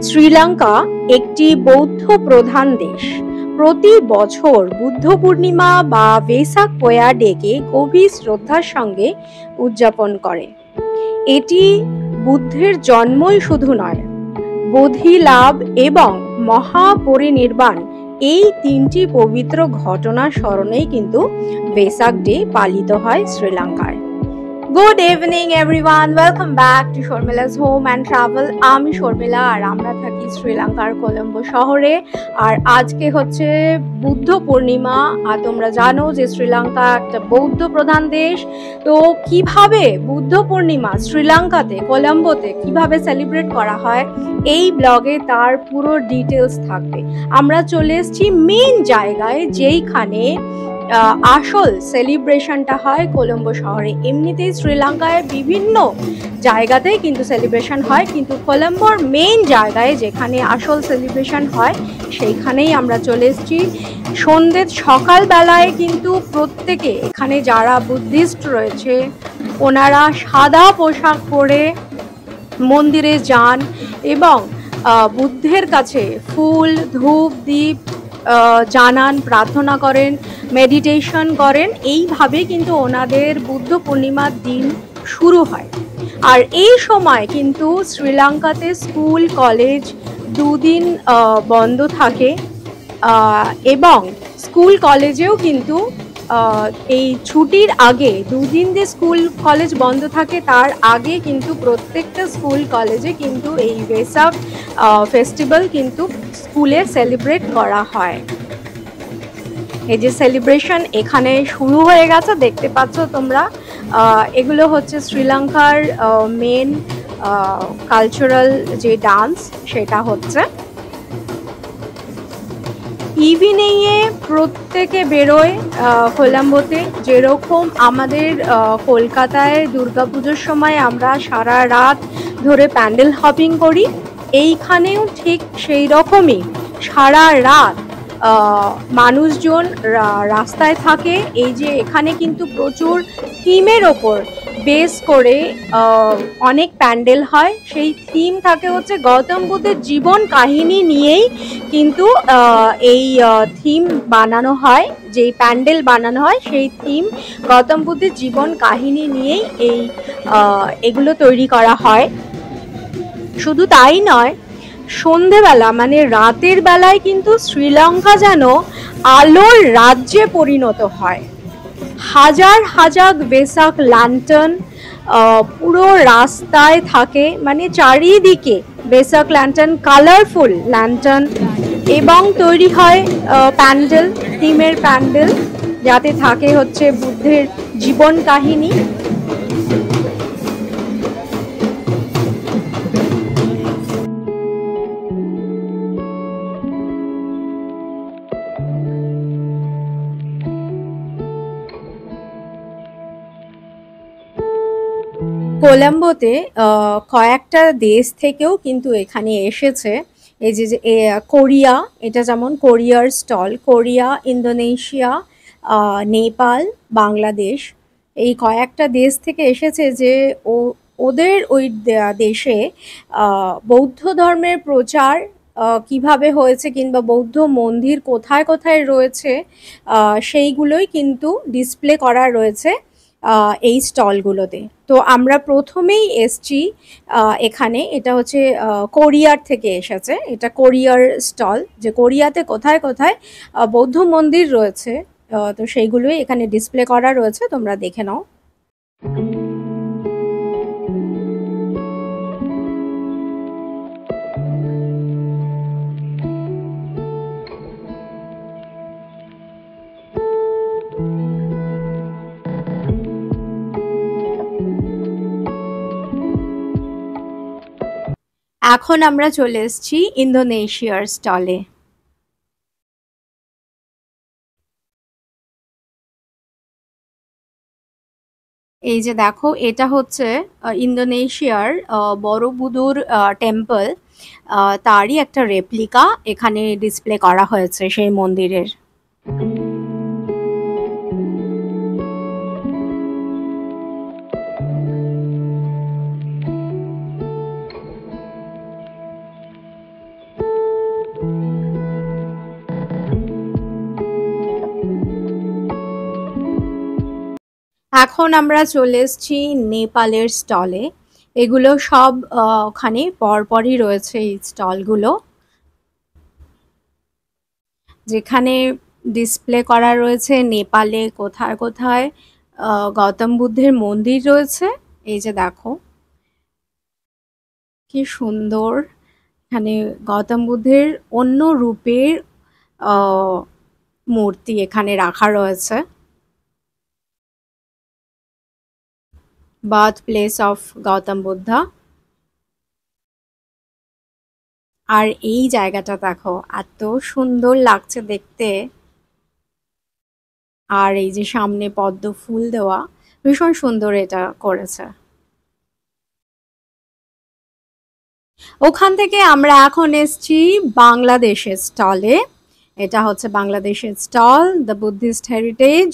শ্রীলঙ্কা একটি বৌদ্ধ প্রধান দেশ। প্রতি বছর বুদ্ধ পূর্ণিমা বা ভেসাক পোয়া ডেকে গভীর শ্রদ্ধার সঙ্গে উদযাপন করে। এটি বুদ্ধের জন্মই শুধু নয়, বোধি লাভ এবং মহাপরিনির্বাণ এই তিনটি পবিত্র ঘটনা স্মরণেই কিন্তু ভেসাক ডে পালিত হয় শ্রীলঙ্কায়। Good evening everyone, welcome back to Sharmila's home and travel. আমি শর্মিলা আর আমরা থাকি শ্রীলঙ্কার কলম্বো শহরে। আর আজকে হচ্ছে বুদ্ধ পূর্ণিমা। আর তোমরা জানো যে শ্রীলঙ্কা একটা বৌদ্ধ প্রধান দেশ। তো কিভাবে বুদ্ধ পূর্ণিমা শ্রীলঙ্কাতে কলম্বোতে কিভাবে সেলিব্রেট করা হয় এই ব্লগে তার পুরো ডিটেলস থাকবে। আমরা চলে এসেছি মেন জায়গায় যেইখানে আসল সেলিব্রেশনটা হয় কলম্বো শহরে। এমনিতেই শ্রীলঙ্কায় বিভিন্ন জায়গাতেই কিন্তু সেলিব্রেশন হয়, কিন্তু কলম্বোর মেইন জায়গায় যেখানে আসল সেলিব্রেশন হয় সেইখানেই আমরা চলে এসেছি। সকালবেলায় কিন্তু প্রত্যেকে এখানে যারা বুদ্ধিস্ট রয়েছে ওনারা সাদা পোশাক পরে মন্দিরে যান এবং বুদ্ধের কাছে ফুল ধূপ দ্বীপ জানান, প্রার্থনা করেন, মেডিটেশন করেন। এইভাবে কিন্তু ওনাদের বুদ্ধ পূর্ণিমার দিন শুরু হয়। আর এই সময় কিন্তু শ্রীলঙ্কাতে স্কুল কলেজ দুদিন বন্ধ থাকে এবং স্কুল কলেজেও কিন্তু এই ছুটির আগে দুদিন যে স্কুল কলেজ বন্ধ থাকে তার আগে কিন্তু প্রত্যেকটা স্কুল কলেজে কিন্তু এই ভেসাক ফেস্টিভ্যাল কিন্তু স্কুলে সেলিব্রেট করা হয়। এই যে সেলিব্রেশন এখানে শুরু হয়ে গেছে, দেখতে পাচ্ছ তোমরা। এগুলো হচ্ছে শ্রীলঙ্কার মেন কালচারাল যে ডান্স সেটা হচ্ছে। ইভিনিংয়ে প্রত্যেকে বেরোয় কলম্বোতে, যেরকম আমাদের কলকাতায় দুর্গাপুজোর সময় আমরা সারা রাত ধরে প্যান্ডেল হপিং করি, এইখানেও ঠিক সেই রকমই সারা রাত মানুষজন রাস্তায় থাকে। এই যে এখানে কিন্তু প্রচুর থিমের ওপর বেস করে অনেক প্যান্ডেল হয়। সেই থিম থাকে হচ্ছে গৌতম বুদ্ধের জীবন কাহিনী নিয়েই কিন্তু এই থিম বানানো হয়, যেই প্যান্ডেল বানানো হয় সেই থিম গৌতম বুদ্ধের জীবন কাহিনী নিয়েই এগুলো তৈরি করা হয়। শুধু তাই নয়, সন্ধেবেলা মানে রাতের বেলায় কিন্তু শ্রীলঙ্কা যেন আলোর রাজ্যে পরিণত হয়। হাজার হাজার ভেসাক ল্যান্টার্ন পুরো রাস্তায় থাকে, মানে চারিদিকে ভেসাক ল্যান্টার্ন, কালারফুল ল্যান্টার্ন, এবং তৈরি হয় প্যান্ডেল, থিমের প্যান্ডেল, যাতে থাকে হচ্ছে বুদ্ধের জীবন কাহিনী। কলম্বোতে কয়েকটা দেশ থেকেও কিন্তু এখানে এসেছে। এই যে কোরিয়া, এটা যেমন কোরিয়ার stall, Korea, Indonesia, Nepal, Bangladesh, এই কয়েকটা দেশ থেকে এসেছে যে ওদের ওই দেশে বৌদ্ধ ধর্মের প্রচার কিভাবে হয়েছে কিংবা বৌদ্ধ মন্দির কোথায় কোথায় রয়েছে সেইগুলোই কিন্তু ডিসপ্লে করা রয়েছে এই স্টলগুলোতে। তো আমরা প্রথমেই এসছি এখানে, এটা হচ্ছে কোরিয়ার থেকে এসেছে, এটা কোরিয়ার স্টল, যে কোরিয়াতে কোথায় কোথায় বৌদ্ধ মন্দির রয়েছে তো সেইগুলোই এখানে ডিসপ্লে করা রয়েছে, তোমরা দেখে নাও। এখন আমরা চলে এসেছি ইন্দোনেশিয়ার স্টলে। এই যে দেখো, এটা হচ্ছে ইন্দোনেশিয়ার বড়বুদুর টেম্পল, তারই একটা রেপ্লিকা এখানে ডিসপ্লে করা হয়েছে সেই মন্দিরের। এখন আমরা চলে এসেছি নেপালের স্টলে। এগুলো সব ওখানে পরপরই রয়েছে এই স্টলগুলো, যেখানে ডিসপ্লে করা রয়েছে নেপালে কোথায় কোথায় গৌতম বুদ্ধের মন্দির রয়েছে। এই যে দেখো কি সুন্দর, এখানে গৌতম বুদ্ধের অন্য রূপের মূর্তি এখানে রাখা রয়েছে। Birth place of Gautam Buddha. আর এই জায়গাটা দেখো এত সুন্দর লাগছে দেখতে। আর এই যে সামনে পদ্ম ফুল দেওয়া, ভীষণ সুন্দর এটা করেছে। ওখান থেকে আমরা এখন এসছি বাংলাদেশের স্টলে। এটা হচ্ছে বাংলাদেশের স্টল, দ্য বুদ্ধিস্ট হেরিটেজ।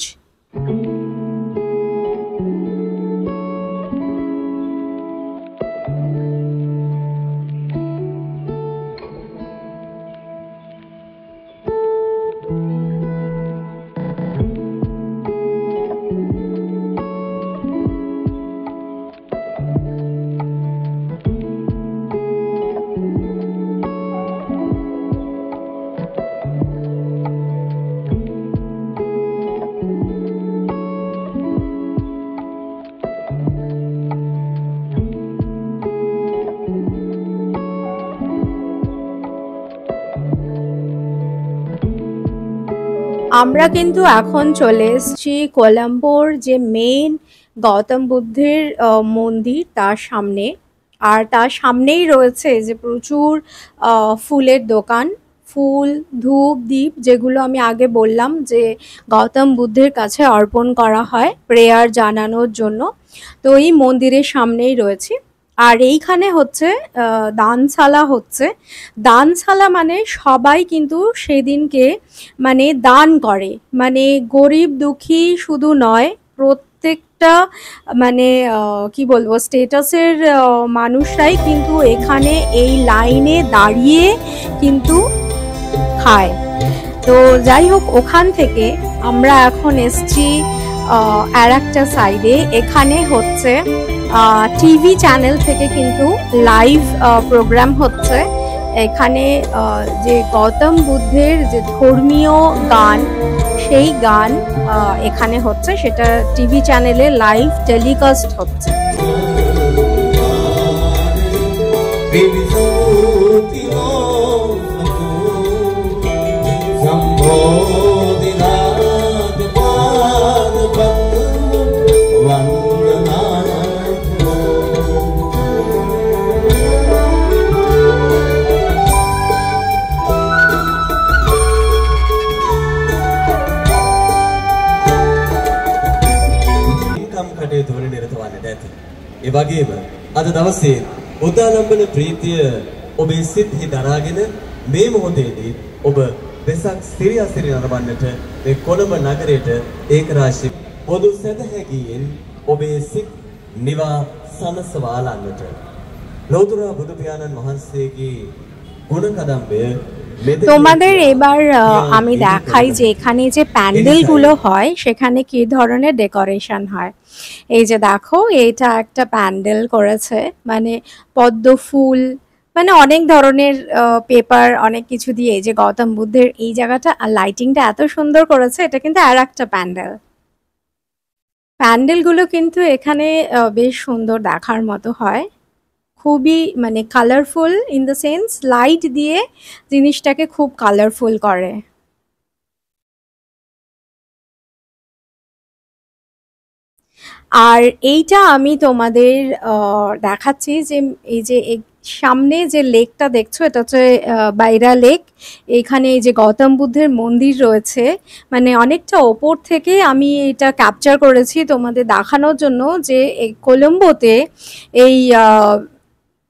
আমরা কিন্তু এখন চলে এসেছি কোলাম্বোর যে মেইন গৌতম বুদ্ধের মন্দির তার সামনে। আর তার সামনেই রয়েছে যে প্রচুর ফুলের দোকান, ফুল, ধূপ, দীপ, যেগুলো আমি আগে বললাম যে গৌতম বুদ্ধের কাছে অর্পণ করা হয় প্রেয়ার জানানোর জন্য। তো এই মন্দিরের সামনেই রয়েছে। আর এইখানে হচ্ছে দানশালা হচ্ছে। দানশালা মানে সবাই কিন্তু সেদিনকে মানে দান করে, মানে গরিব দুঃখী শুধু নয়, প্রত্যেকটা মানে কি বলবো স্টেটাসের মানুষরাই কিন্তু এখানে এই লাইনে দাঁড়িয়ে কিন্তু খায়। তো যাই হোক, ওখান থেকে আমরা এখন এসছি আর একটা সাইডে। এখানে হচ্ছে টিভি চ্যানেল থেকে কিন্তু লাইভ প্রোগ্রাম হচ্ছে। এখানে যে গৌতম বুদ্ধের যে ধর্মীয় গান, সেই গান এখানে হচ্ছে, সেটা টিভি চ্যানেলে লাইভ টেলিকাস্ট হচ্ছে। ඒ වගේම අද දවසේ උදාලම්බන ප්‍රීතිය ඔබේ සිත්හි දරාගෙන මේ මොහොතේදී ඔබ වෙසක් සිරියාසිරි නරඹන්නට මේ කොළඹ නගරයට ඒකරාශී පොදු සැදැහැගියෙන් ඔබේ සිත් නිවා සනසවාලන්නට ලෞතර බුදු පියාණන් වහන්සේගේ ගුණ කදම්බය। তোমাদের এবার আমি দেখাই যে এখানে যে প্যান্ডেলগুলো হয় সেখানে কি ধরনের ডেকোরেশন হয়। এই যে দেখো, এইটা একটা প্যান্ডেল করেছে, মানে পদ্ম ফুল, মানে অনেক ধরনের পেপার, অনেক কিছু দিয়ে এই যে গৌতম বুদ্ধের এই জায়গাটা আর লাইটিংটা এত সুন্দর করেছে। এটা কিন্তু আর একটা প্যান্ডেল। প্যান্ডেলগুলো কিন্তু এখানে বেশ সুন্দর দেখার মতো হয়, খুবই মানে colourful, in the sense light দিয়ে জিনিসটাকে খুব কালারফুল করে। আর এইটা আমি তোমাদের দেখাচ্ছি যে এই যে সামনে যে লেকটা দেখছো, এটা হচ্ছে বাইরা লেক। এখানে এই যে গৌতম বুদ্ধের মন্দির রয়েছে, মানে অনেকটা ওপর থেকে আমি এটা ক্যাপচার করেছি তোমাদের দেখানোর জন্য যে কোলম্বোতে এই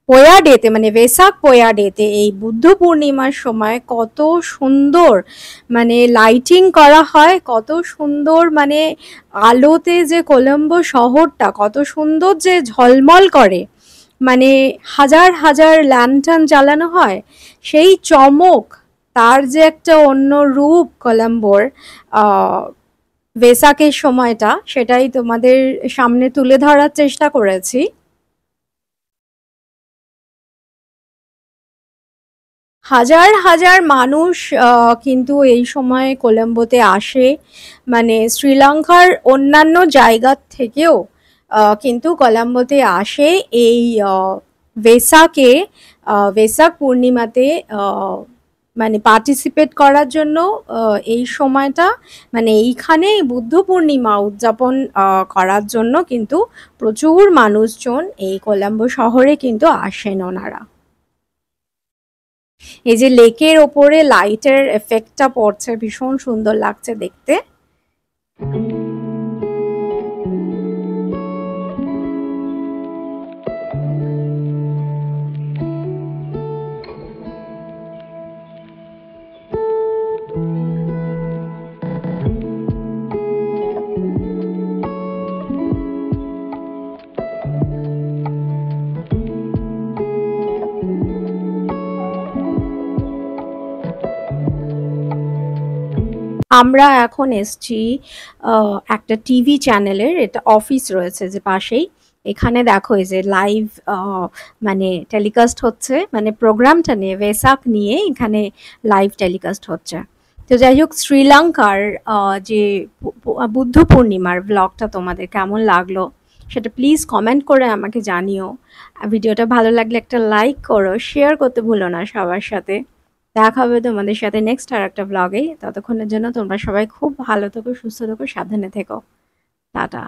পোয়া ডেতে, মানে ভেসাক পোয়া ডেতে, এই বুদ্ধ পূর্ণিমার সময় কত সুন্দর মানে লাইটিং করা হয়, কত সুন্দর মানে আলোতে যে কোলম্বো শহরটা কত সুন্দর যে ঝলমল করে, মানে হাজার হাজার ল্যান্টার্ন জ্বালানো হয়, সেই চমক, তার যে একটা অন্য রূপ কোলম্বোর, ভেসাকের সময়টা সেটাই তোমাদের সামনে তুলে ধরার চেষ্টা করেছি। হাজার হাজার মানুষ কিন্তু এই সময় কলম্বোতে আসে, মানে শ্রীলঙ্কার অন্যান্য জায়গা থেকেও কিন্তু কলম্বোতে আসে এই ভেসাকে, ভেসাক পূর্ণিমাতে মানে পার্টিসিপেট করার জন্য। এই সময়টা মানে এইখানে বুদ্ধ পূর্ণিমা উদযাপন করার জন্য কিন্তু প্রচুর মানুষজন এই কলম্বো শহরে কিন্তু আসেন ওনারা। এই যে লেকের ওপরে লাইটের এফেক্টটা পড়ছে, ভীষণ সুন্দর লাগছে দেখতে। আমরা এখন এসছি একটা টিভি চ্যানেলের, এটা অফিস রয়েছে যে পাশেই। এখানে দেখো এই যে লাইভ মানে টেলিকাস্ট হচ্ছে, মানে প্রোগ্রামটা নিয়ে ভেসাক নিয়ে এখানে লাইভ টেলিকাস্ট হচ্ছে। তো যাই হোক, শ্রীলঙ্কার যে বুদ্ধ পূর্ণিমার ব্লগটা তোমাদের কেমন লাগলো সেটা প্লিজ কমেন্ট করে আমাকে জানিও। ভিডিওটা ভালো লাগলে একটা লাইক করো, শেয়ার করতে ভুলো না সবার সাথে। দেখা হবে তোমাদের সাথে নেক্সট আর একটা ব্লগে। ততক্ষণের জন্য তোমরা সবাই খুব ভালো থেকো, সুস্থ থেকো, সাবধানে থেকো। টাটা।